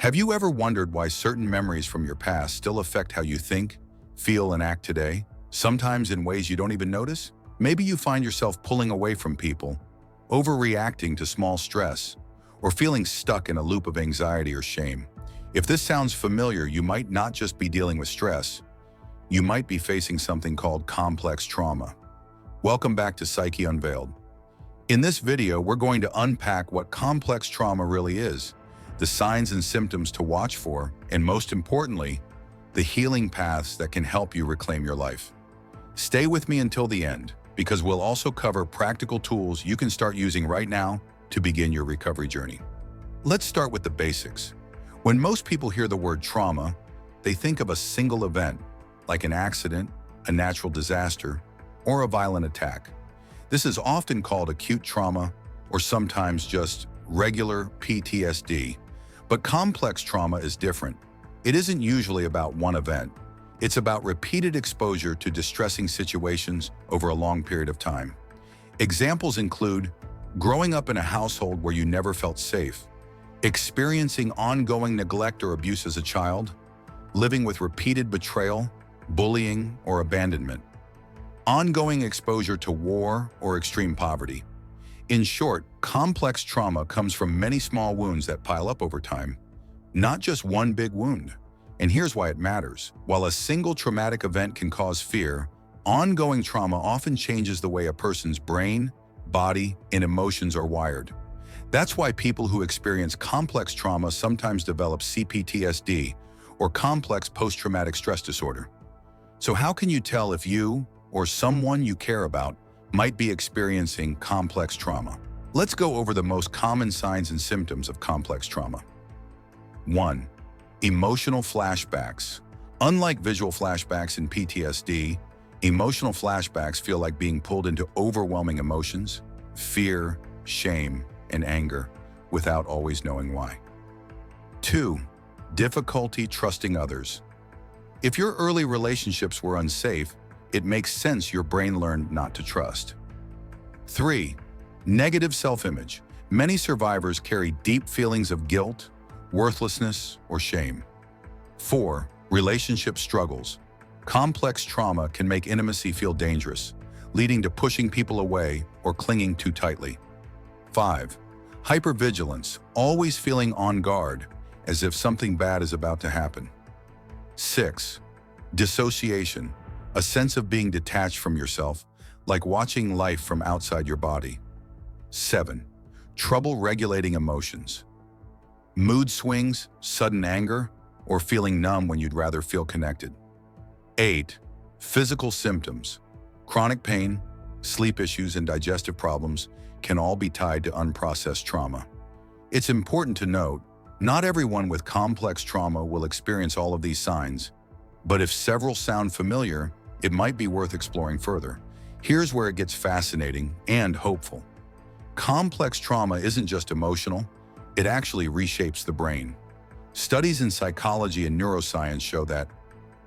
Have you ever wondered why certain memories from your past still affect how you think, feel, and act today? Sometimes in ways you don't even notice? Maybe you find yourself pulling away from people, overreacting to small stress, or feeling stuck in a loop of anxiety or shame. If this sounds familiar, you might not just be dealing with stress. You might be facing something called complex trauma. Welcome back to Psyche Unveiled. In this video, we're going to unpack what complex trauma really is, the signs and symptoms to watch for, and most importantly, the healing paths that can help you reclaim your life. Stay with me until the end, because we'll also cover practical tools you can start using right now to begin your recovery journey. Let's start with the basics. When most people hear the word trauma, they think of a single event, like an accident, a natural disaster, or a violent attack. This is often called acute trauma, or sometimes just regular PTSD. But complex trauma is different. It isn't usually about one event. It's about repeated exposure to distressing situations over a long period of time. Examples include growing up in a household where you never felt safe, experiencing ongoing neglect or abuse as a child, living with repeated betrayal, bullying, or abandonment, ongoing exposure to war or extreme poverty. In short, complex trauma comes from many small wounds that pile up over time, not just one big wound. And here's why it matters. While a single traumatic event can cause fear, ongoing trauma often changes the way a person's brain, body, and emotions are wired. That's why people who experience complex trauma sometimes develop CPTSD, or complex post-traumatic stress disorder. So how can you tell if you or someone you care about might be experiencing complex trauma? Let's go over the most common signs and symptoms of complex trauma. 1. Emotional flashbacks. Unlike visual flashbacks in PTSD, emotional flashbacks feel like being pulled into overwhelming emotions, fear, shame, and anger, without always knowing why. 2. Difficulty trusting others. If your early relationships were unsafe, it makes sense your brain learned not to trust. 3. Negative self-image. Many survivors carry deep feelings of guilt, worthlessness, or shame. 4. Relationship struggles. Complex trauma can make intimacy feel dangerous, leading to pushing people away or clinging too tightly. 5. Hypervigilance, always feeling on guard, as if something bad is about to happen. 6. Dissociation, a sense of being detached from yourself, like watching life from outside your body. 7. Trouble regulating emotions. Mood swings, sudden anger, or feeling numb when you'd rather feel connected. 8. Physical symptoms. Chronic pain, sleep issues, and digestive problems can all be tied to unprocessed trauma. It's important to note, not everyone with complex trauma will experience all of these signs, but if several sound familiar, it might be worth exploring further. Here's where it gets fascinating and hopeful. Complex trauma isn't just emotional, it actually reshapes the brain. Studies in psychology and neuroscience show that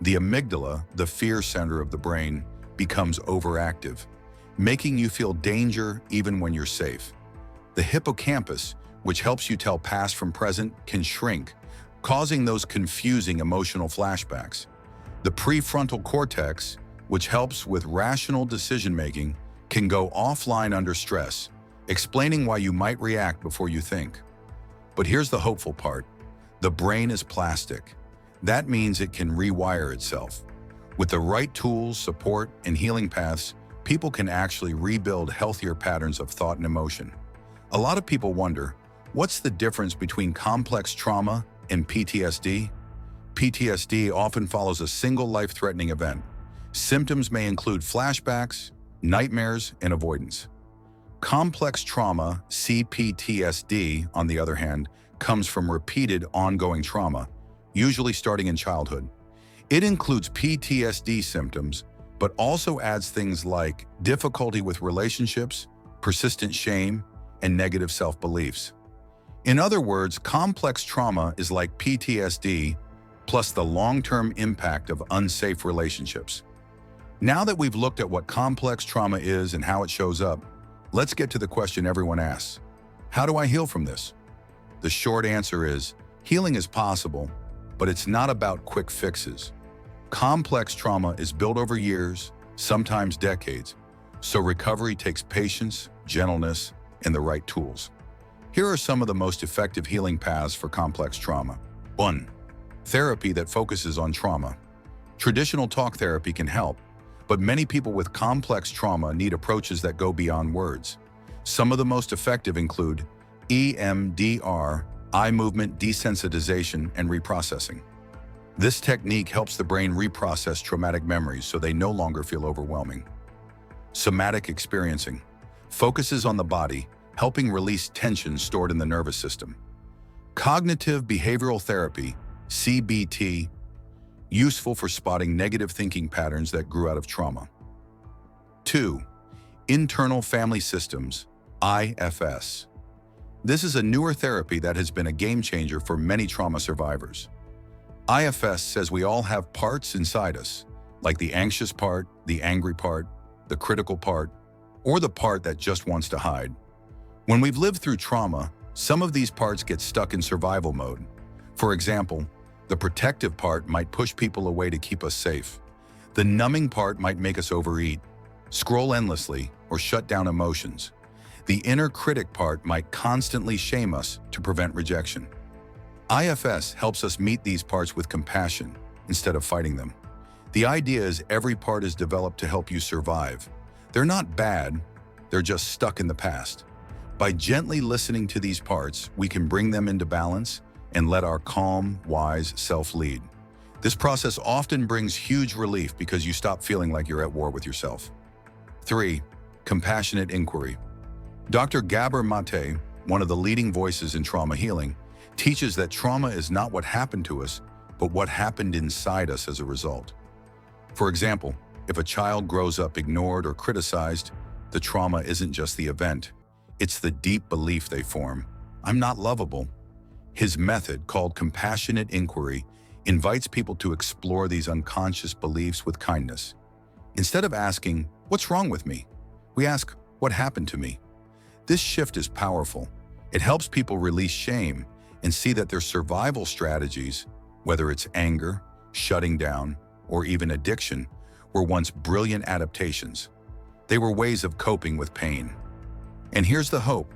the amygdala, the fear center of the brain, becomes overactive, making you feel danger even when you're safe. The hippocampus, which helps you tell past from present, can shrink, causing those confusing emotional flashbacks. The prefrontal cortex, which helps with rational decision-making, can go offline under stress, explaining why you might react before you think. But here's the hopeful part. The brain is plastic. That means it can rewire itself. With the right tools, support, and healing paths, people can actually rebuild healthier patterns of thought and emotion. A lot of people wonder, what's the difference between complex trauma and PTSD? PTSD often follows a single life-threatening event. Symptoms may include flashbacks, nightmares, and avoidance. Complex trauma, CPTSD, on the other hand, comes from repeated ongoing trauma, usually starting in childhood. It includes PTSD symptoms, but also adds things like difficulty with relationships, persistent shame, and negative self-beliefs. In other words, complex trauma is like PTSD plus the long-term impact of unsafe relationships. Now that we've looked at what complex trauma is and how it shows up, let's get to the question everyone asks. How do I heal from this? The short answer is, Healing is possible, but it's not about quick fixes. Complex trauma is built over years, sometimes decades, so recovery takes patience, gentleness, and the right tools. Here are some of the most effective healing paths for complex trauma. 1. Therapy that focuses on trauma. Traditional talk therapy can help, but many people with complex trauma need approaches that go beyond words. Some of the most effective include EMDR, eye movement desensitization and reprocessing. This technique helps the brain reprocess traumatic memories so they no longer feel overwhelming. Somatic experiencing focuses on the body, helping release tension stored in the nervous system. Cognitive behavioral therapy, CBT, useful for spotting negative thinking patterns that grew out of trauma. 2. Internal family systems, IFS. This is a newer therapy that has been a game changer for many trauma survivors. IFS says we all have parts inside us, like the anxious part, the angry part, the critical part, or the part that just wants to hide. When we've lived through trauma, some of these parts get stuck in survival mode. For example, the protective part might push people away to keep us safe. The numbing part might make us overeat, scroll endlessly, or shut down emotions. The inner critic part might constantly shame us to prevent rejection. IFS helps us meet these parts with compassion instead of fighting them. The idea is every part is developed to help you survive. They're not bad, they're just stuck in the past. By gently listening to these parts, we can bring them into balance and let our calm, wise self lead. This process often brings huge relief because you stop feeling like you're at war with yourself. 3. Compassionate inquiry. Dr. Gabor Maté, one of the leading voices in trauma healing, teaches that trauma is not what happened to us, but what happened inside us as a result. For example, if a child grows up ignored or criticized, the trauma isn't just the event. It's the deep belief they form. I'm not lovable. His method, called compassionate inquiry, invites people to explore these unconscious beliefs with kindness. Instead of asking, "What's wrong with me?" we ask, "What happened to me?" This shift is powerful. It helps people release shame and see that their survival strategies, whether it's anger, shutting down, or even addiction, were once brilliant adaptations. They were ways of coping with pain. And here's the hope.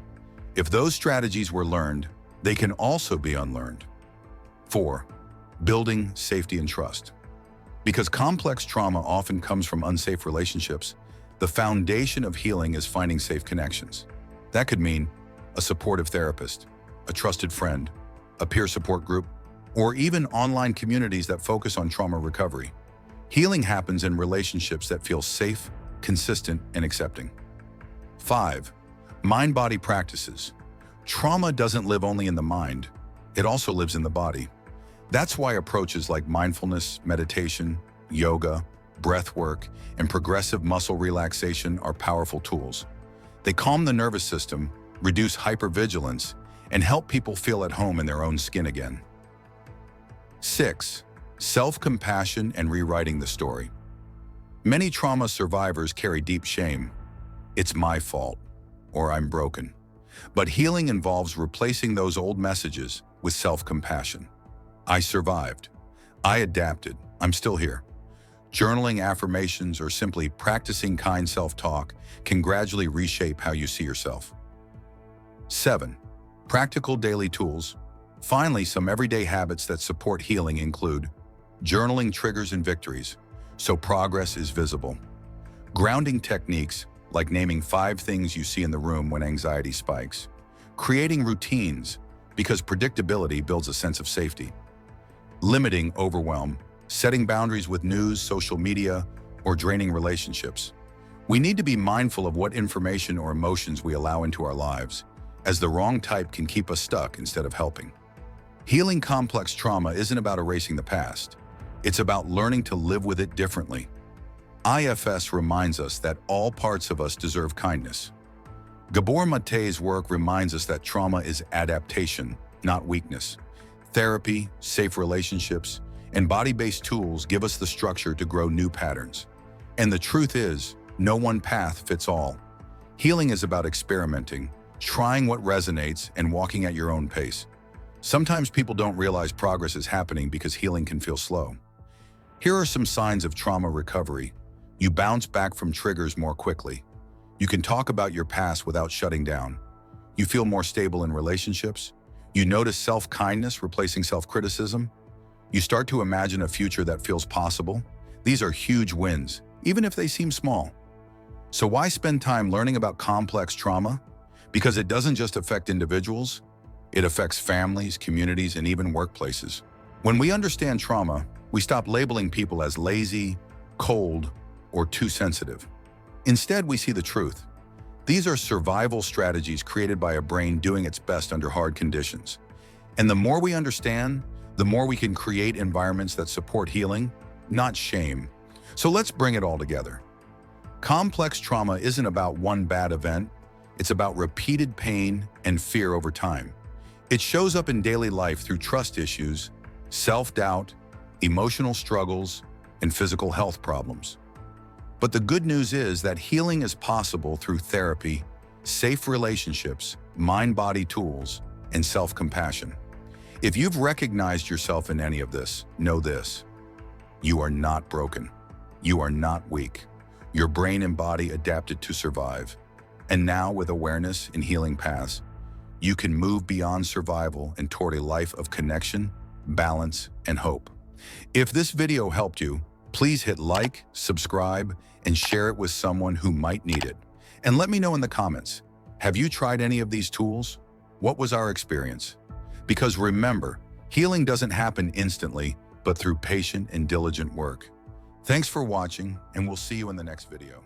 If those strategies were learned, they can also be unlearned. 4. Building safety and trust. Because complex trauma often comes from unsafe relationships, the foundation of healing is finding safe connections. That could mean a supportive therapist, a trusted friend, a peer support group, or even online communities that focus on trauma recovery. Healing happens in relationships that feel safe, consistent, and accepting. 5. Mind-body practices. Trauma doesn't live only in the mind, it also lives in the body. That's why approaches like mindfulness, meditation, yoga, breath work, and progressive muscle relaxation are powerful tools. They calm the nervous system, reduce hypervigilance, and help people feel at home in their own skin again. 6. Self-compassion and rewriting the story. Many trauma survivors carry deep shame. "It's my fault," or "I'm broken." But healing involves replacing those old messages with self-compassion. "I survived. I adapted. I'm still here." Journaling affirmations or simply practicing kind self-talk can gradually reshape how you see yourself. 7. Practical daily tools. Finally, some everyday habits that support healing include journaling triggers and victories, so progress is visible. Grounding techniques, like naming 5 things you see in the room when anxiety spikes. Creating routines, because predictability builds a sense of safety. Limiting overwhelm, setting boundaries with news, social media, or draining relationships. We need to be mindful of what information or emotions we allow into our lives, as the wrong type can keep us stuck instead of helping. Healing complex trauma isn't about erasing the past. It's about learning to live with it differently. IFS reminds us that all parts of us deserve kindness. Gabor Maté's work reminds us that trauma is adaptation, not weakness. Therapy, safe relationships, and body-based tools give us the structure to grow new patterns. And the truth is, no one path fits all. Healing is about experimenting, trying what resonates, and walking at your own pace. Sometimes people don't realize progress is happening because healing can feel slow. Here are some signs of trauma recovery. You bounce back from triggers more quickly. You can talk about your past without shutting down. You feel more stable in relationships. You notice self-kindness replacing self-criticism. You start to imagine a future that feels possible. These are huge wins, even if they seem small. So why spend time learning about complex trauma? Because it doesn't just affect individuals, it affects families, communities, and even workplaces. When we understand trauma, we stop labeling people as lazy, cold, or too sensitive. Instead, we see the truth. These are survival strategies created by a brain doing its best under hard conditions. And the more we understand, the more we can create environments that support healing, not shame. So let's bring it all together. Complex trauma isn't about one bad event, it's about repeated pain and fear over time. It shows up in daily life through trust issues, self-doubt, emotional struggles, and physical health problems. But the good news is that healing is possible through therapy, safe relationships, mind-body tools, and self-compassion. If you've recognized yourself in any of this, know this: you are not broken. You are not weak. Your brain and body adapted to survive. And now, with awareness and healing paths, you can move beyond survival and toward a life of connection, balance, and hope. If this video helped you, please hit like, subscribe, and share it with someone who might need it. And let me know in the comments, have you tried any of these tools? What was our experience? Because remember, healing doesn't happen instantly, but through patient and diligent work. Thanks for watching, and we'll see you in the next video.